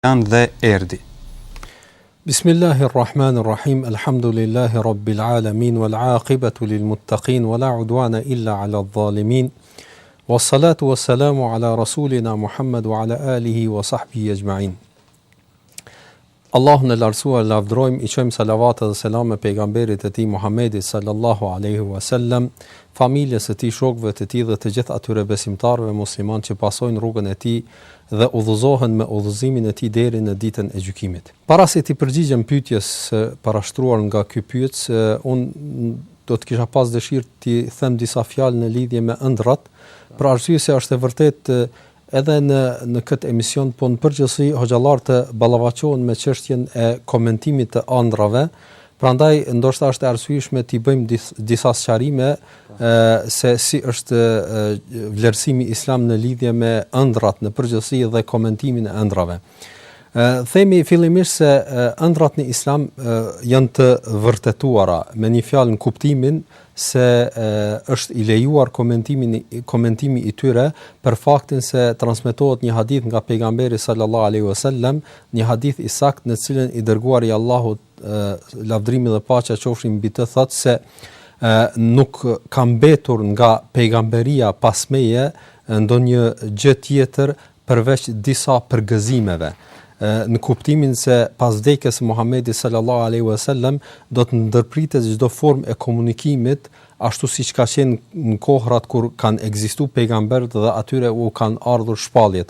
janë dhe erdi. Bismillahirrahmanirrahim. Alhamdulillahi rabbil alamin wal aqibatu lil muttaqin wala udwana illa ala adh-dhalimin. Wassalatu wassalamu ala rasulina Muhammad wa ala alihi wa sahbihi ajma'in. Allahun e lartësuar lavdrojmë, i çojmë salavat dhe selam pejgamberit e tij Muhammedit sallallahu alaihi wasallam, familjes së tij, shokëve të tij dhe të gjithë atyre besimtarëve musliman që pasojnë rrugën e tij dhe udhëzohen me udhëzimin e tij deri në ditën e gjykimit. Para se të përgjigjem pyetjes së parashtruar nga ky pyetës, unë do të kisha pas dëshirë të them disa fjalë në lidhje me ëndrat, për arsye se është e vërtetë edhe në këtë emision, po në përgjithësi hoxhallarët të ballavaçohen me çështjen e komentimit të ëndrave. Prandaj ndoshta është e arsyeshme të bëjmë disa sqarime se si është vlerësimi islam në lidhje me ëndrat në përgjithësi dhe komentimin e ëndrave. Themi fillimisht se ëndrat në islam janë të vërtetuara me një fjalë në kuptimin se është i lejuar komentimi i tyre për faktin se transmetohet një hadith nga pejgamberi sallallahu alaihi wasallam, një hadith i saktë në cilën i dërguari i Allahut lavdrimi dhe paqja qofshin mbi të thotë se nuk ka mbetur nga pejgamberia pas meje ndonjë gjë tjetër përveç disa përgëzimeve, në kuptimin se pas vdekjes së Muhamedit sallallahu alaihi wasallam do të ndërpritet çdo formë e komunikimit ashtu siç ka qenë në kohrat kur kanë ekzistuar pejgamberët dhe atyre u kanë ardhur shpalljet,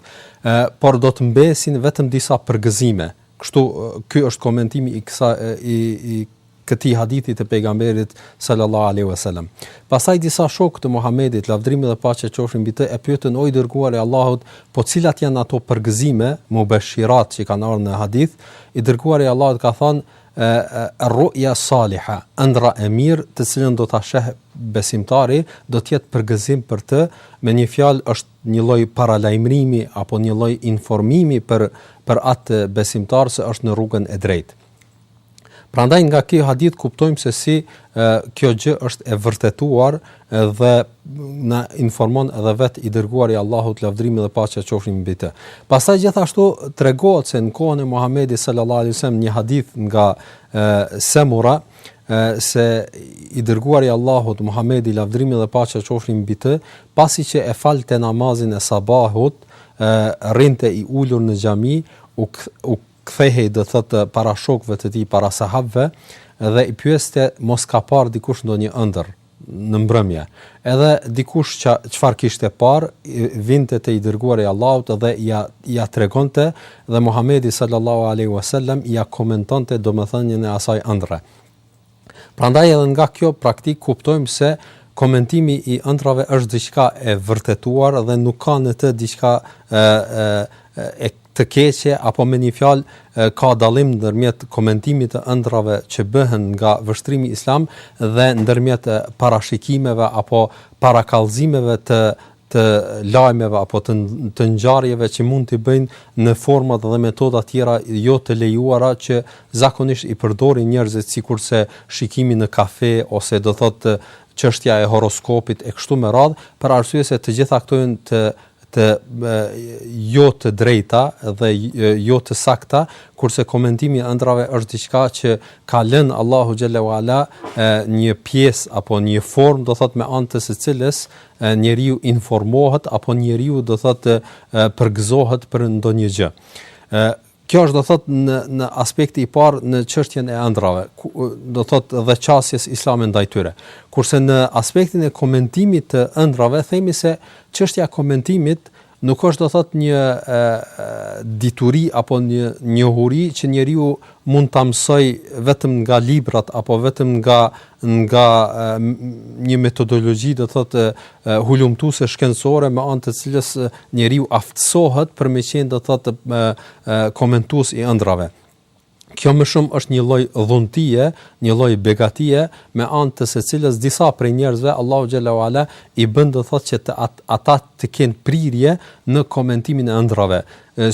por do të mbesin vetëm disa përgëzime. Kështu ky është komentimi i këtij hadithi të pejgamberit sallallahu alaihi wasallam. Pastaj disa shokë të Muhamedit, lavdrimi dhe paqja qofshin mbi të, e pyetën o i dërguari i Allahut, po cilat janë ato përgëzime, mubashirat që kanë ardhur në hadith? I dërguari i Allahut ka thënë ar-ru'ya saliha, ëndra e mirë të cilën do ta sheh besimtari, do të jetë përgëzim për të, me një fjalë është një lloj paralajmërimi apo një lloj informimi për atë besimtar se është në rrugën e drejtë. Prandaj nga ky hadith kuptojmë se si kjo gjë është e vërtetuar dhe na informon edhe vetë i dërguari i Allahut lavdrimi dhe paqja qofshin mbi të. Pastaj gjithashtu tregohet se në kohën e Muhamedit sallallahu alaihi wasallam një hadith nga Samura se i dërguari i Allahut Muhamedi lavdrimi dhe paqja qofshin mbi të, pasi që e falte namazin e sabahut, rrinte i ulur në xhami, u kthehej do thotë para shokëve të tij, para sahabëve, dhe i pyeste mos ka parë dikush ndonjë ëndër në mbrëmje. Edhe dikush çfarë kishte parë, vinte te i dërguari i Allahut dhe ja tregonte, dhe Muhamedi sallallahu alaihi wasallam ja komentonte domethënien e asaj ëndre. Prandaj edhe nga kjo praktik kuptojmë se komentimi i ëndrave është diçka e vërtetuar dhe nuk ka në të diçka të keqe, apo me një fjalë ka dallim ndërmjet komentimit të ëndrave që bëhen nga vështrimi islam dhe ndërmjet parashikimeve apo parakallëzimeve të lajmeve apo të ngjarjeve që mund të bëjnë në forma dhe metoda tjera jo të lejuara që zakonisht i përdorin njerëzit, sikurse shikimi në kafe ose do thotë çështja e horoskopit e kështu me radhë, për arsye se të gjitha këto janë të jo të drejta dhe jo të sakta, kurse komentimi i ëndrave është diçka që ka lënë Allahu xhallahu ala një pjesë apo një formë, do thotë me anë të së cilës njeriu informohet apo njeriu do thotë përgëzohet për ndonjë gjë. Kjo është do thotë në aspekti i parë në çështjen e ëndrave, do thotë dhe qasjes islame ndaj tyre. Kurse në aspektin e komentimit të ëndrave themi se çështja e komentimit nuk është do thotë një dituri apo një njohuri që njeriu mund ta mësoj vetëm nga librat apo vetëm nga një metodologji do thotë hulumtuese shkencore me anë të cilës njeriu aftësohet për me qenë do thotë komentues i ëndrave. Kjo më shumë është një lloj dhuntie, një lloj begatie me anë të së cilës disa prej njerëzve Allahu xhallahu ala i bën do thotë që ata të kenë prirje në komentimin e ëndrave.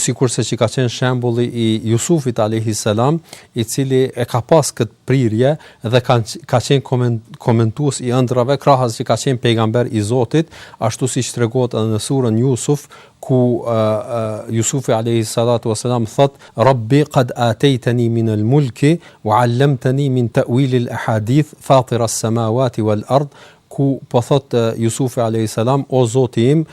Sikurse që ka qenë shembulli i Jusufit alayhis salam, i cili e ka pas këtë prirje dhe ka qenë komentues i ëndrave, krahas që ka qenë pejgamber i Zotit, ashtu siç tregohet edhe në surën Jusuf, ku Jusufi alayhis salatu wasalam thot: "Rabbi qad ataytani min al-mulki wa 'allamtani min ta'wil al-ahadith fatir as-samawati wal-ard", ku po thot Jusufi alayhis salam: "O Zoti im,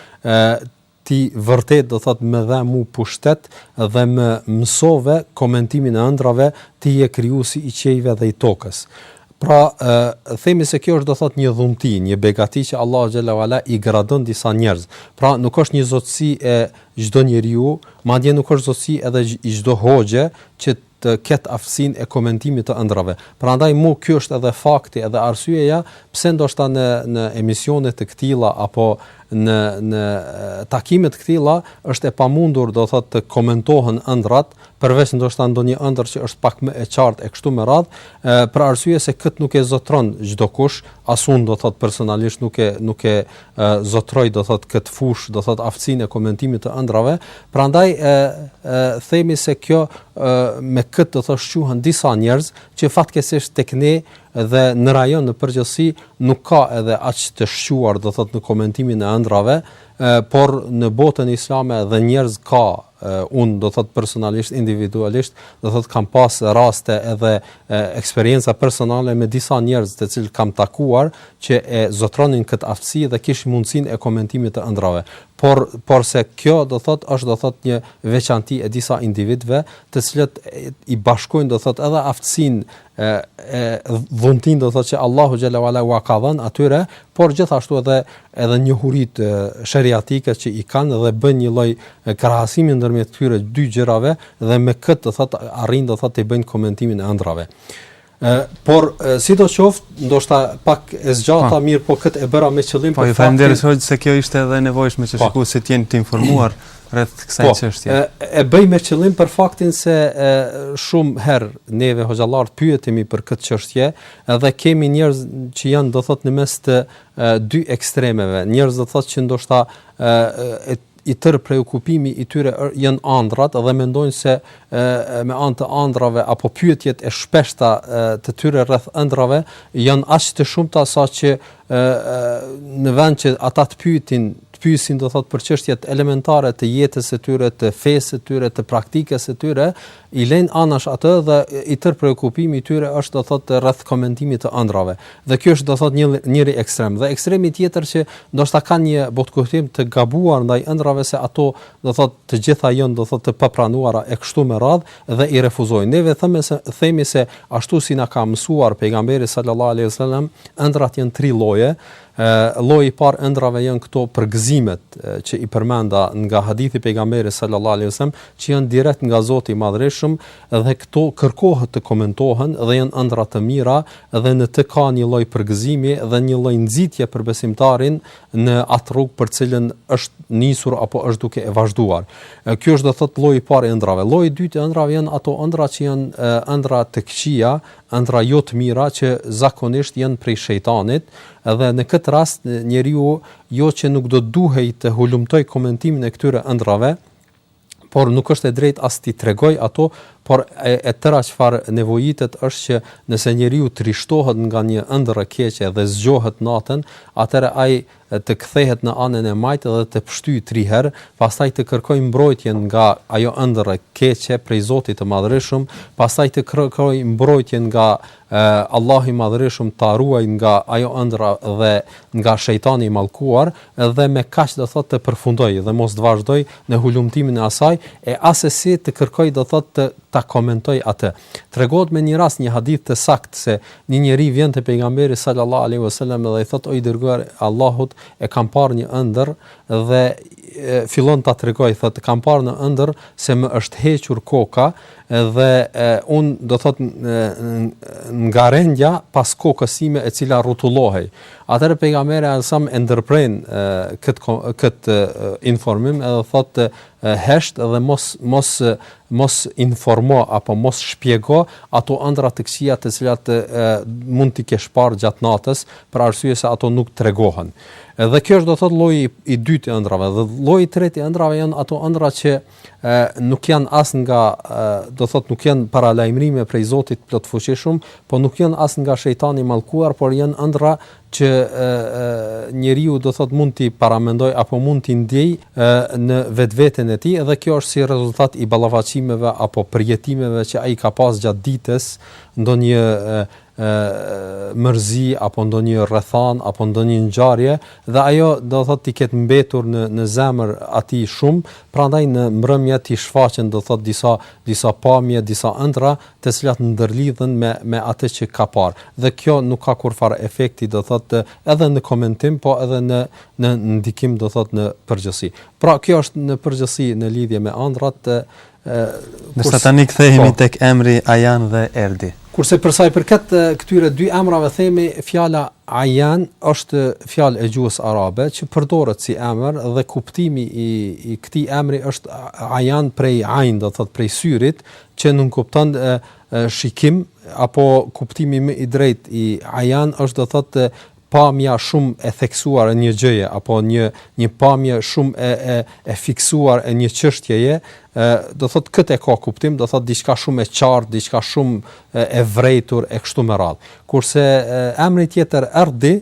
ti vërtet do thot më dha mu pushtet dhe më mësove komentimin e ëndrave, ti je krijuesi i qiejve dhe i tokës." Pra, themi se kjo është do thot një dhunti, një begati që Allahu xhalla wala i gradon disa njerëz. Pra, nuk është një zotësi e çdo njeriu, madje nuk është zotësi edhe i çdo hoxhe që të ketë aftësinë e komentimit të ëndrave. Prandaj kjo është edhe fakti, edhe arsyeja pse ndoshta në emisione të këtilla apo në takime të këtilla është e pamundur do thotë të komentohen ëndrat, përveç ndoshta ndonjë ëndër që është pak më e qartë e kështu me radh, për arsye se kët nuk e zotron çdo kush, as unë do thotë personalisht nuk e zotroj do thotë kët fush, do thotë aftësinë e komentimit të ëndrave. Prandaj themi se kjo me këtë do thotë shquhen disa njerëz që fatkeqësisht tek ne dhe në rajon në përgjithësi nuk ka edhe aq të shquar do thotë në komentimin e ëndrave, por në botën islame dhe njerëz ka, unë do thot personalisht, individualisht, do thot kam pas raste edhe eksperienca personale me disa njerëz të cilët kam takuar që e zotronin këtë aftësi dhe kishin mundësinë e komentimit të ëndrave. Por se kjo do thot është do thot një veçanti e disa individëve të cilët i bashkojnë do thot edhe aftësinë e dhuntin do thot që Allahu xhalla wala u ka dhënë atyre, por gjithashtu edhe njohuritë sheriatike që i kanë dhe bën një lloj krahasimi ndërmjet këtyre dy gjërave dhe me këtë do thot arrin do thot të bëjnë komentimin e ëndrave. Por sidoqoftë ndoshta pak e zgjata mirë, po këtë e bëra me qëllim po ju falenderoj se kjo ishte edhe nevojshme që shikuesit të jenë të informuar rreth kësaj çështje. E bëj me qëllim për faktin se shumë herë neve hoxhallar pyetemi për këtë çështje dhe kemi njerëz që janë do thotë në mes të dy ekstremeve. Njerëz do thotë që ndoshta i tërë preokupimi i tyre janë ëndrat dhe mendojnë se me anë të ëndrave apo pyetjet e shpeshta të tyre rreth ëndrave janë aq të shumta saqë në vend që ata të pyesin do thot për çështjet elementare të jetës së tyre, të fesë së tyre, të praktikës së tyre, i lejnë anash atë dhe i tërë preokupimi i tyre është do thot rreth komentimit të ëndrave. Dhe kjo është do thot njëri ekstrem. Dhe ekstremi tjetër që ndoshta kanë një botkuptim të gabuar ndaj ëndrave se ato do thot të gjitha janë do thot të papranuara e kështu me radh dhe i refuzojnë. Neve themi se ashtu si na ka mësuar pejgamberi sallallahu alaihi wasallam, ëndrat janë 3 lloje. Lloji i parë ëndrave janë këto përgëzimet që i përmenda nga hadithi pejgamberit sallallahu alaihi wasallam, që janë direkt nga Zoti i Madhreshëm dhe këto kërkohet të komentohen dhe janë ëndra të mira dhe në të ka një lloj përgëzimi dhe një lloj nxitje për besimtarin në atë rrugë për cilën është nisur apo është duke e vazhduar. Ky është do thot lloji i parë i ëndrave. Lloji i dytë i ëndrave janë ato ëndra që janë ëndra të këqija, ëndra jo të mira që zakonisht janë prej shejtanit dhe në këtë rast njeriu jo që nuk do duhej të hulumtoj komentimin e këtyre ëndrave, por nuk është e drejtë as ti tregoj ato, por e tëra çfarë nevojitet është që nëse njeriu trishtohet nga një ëndër e keqe dhe zgjohet natën, atëherë ai të kthehet në anën e majtë dhe të pshtyj 3 herë, pastaj të kërkojë mbrojtjen nga ajo ëndër e keqe prej Zotit të Madhreshëm, pastaj të kërkojë mbrojtjen nga Allahu i Madhreshëm ta ruaj nga ajo ëndra dhe nga shejtani i mallkuar dhe me kaq do thotë të përfundoj dhe mos të vazhdoj në hulumtimin e asaj e asesi të kërkoj do thotë ta komentoj atë. Tregohet me një rast një hadith të saktë se një njeri vjen te pejgamberi sallallahu alaihi wasallam dhe i thotë o i dërguar Allahut, e kam parë një ëndër dhe fillon ta tregoj, thotë kam parë në ëndër se më është hequr koka dhe un do thot nga rendja pas kokës sime e cila rrotullohej. Atëherë pejgamberi alsam e ndërpren këtë informim edhe thotë hesht dhe mos informo apo mos shpjego ato ëndra të këqija të cilat mund t'i kesh parë gjatë natës për arsye se ato nuk tregohen. Edhe kjo është do thotë lloji i dytë i ëndrave, dhe lloji i tretë i ëndrave janë ato ëndra që nuk janë as nga do thotë nuk janë paralajmërime prej Zotit plotfuqishëm, po nuk janë as nga shejtani i mallkuar, por janë ëndra që njeriu do thotë mund t'i paramendoj apo mund t'i ndjej në vetveten e tij, dhe kjo është si rezultat i ballafaqimeve apo përjetimeve që ai ka pas gjatë ditës, ndonjë mërzi apo ndonjë rrethan apo ndonjë ngjarje, dhe ajo do thotë t'i ketë mbetur në zemër atij shumë, prandaj në mbrëmje t'i shfaqen do thotë disa pamje, disa ëndra të cilat ndërlidhen me atë që ka parë. Dhe kjo nuk ka kurfar efekti do thotë edhe në komentim, po edhe në ndikim do thotë në përgjithësi. Pra kjo është në përgjithësi në lidhje me ëndrat. Nëse tani kthehemi tek emri Ayan dhe Erdi. Kurse për sa i përket këtyre dy emrave, themi fjala Ayan është fjalë e gjuhës arabe që përdoret si emër, dhe kuptimi i këtij emri është Ayan prej ain, do thotë prej syrit, që nuk kupton shikim, apo kuptimi më i drejtë i Ayan është do thotë pamja shumë e theksuar e një gjëje, apo një pamje shumë e fiksuar e një çështjeje, do thotë këtë e ka kuptim, do thotë diçka shumë e qartë, diçka shumë e vrejtur e kështu me radhë. Kurse emri tjetër Erdi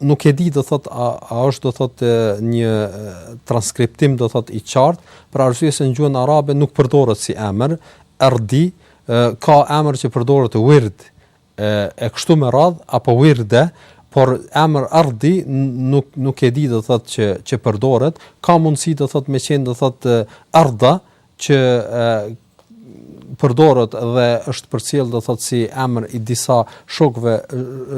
nuk e di do thotë a është do thotë një transkriptim do thotë i qartë, për arsye se në gjuhën arabe nuk përdoret si emër. Erdi ka emër që përdoret wird e kështu me radhë, apo wirde, por emër Erdi nuk e di do thotë që përdoret. Ka mundësi do thotë me qenë do thotë Erda, që përdoret dhe është përcjell do thotë si emër i disa shokëve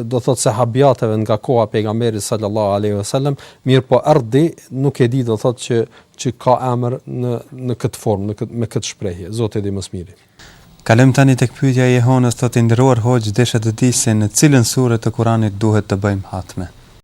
do thotë sahabiateve nga koha e pejgamberit sallallahu alaihi wasallam, mirë po Erdi nuk e di do thotë që ka emër në këtë formë, me këtë shprehje. Zoti di më së miri. Kalojmë tani tek pyetja e Jehonës, thotë nderuar hoxh, desha të di se në cilën sure të Kuranit duhet të bëjmë hatme.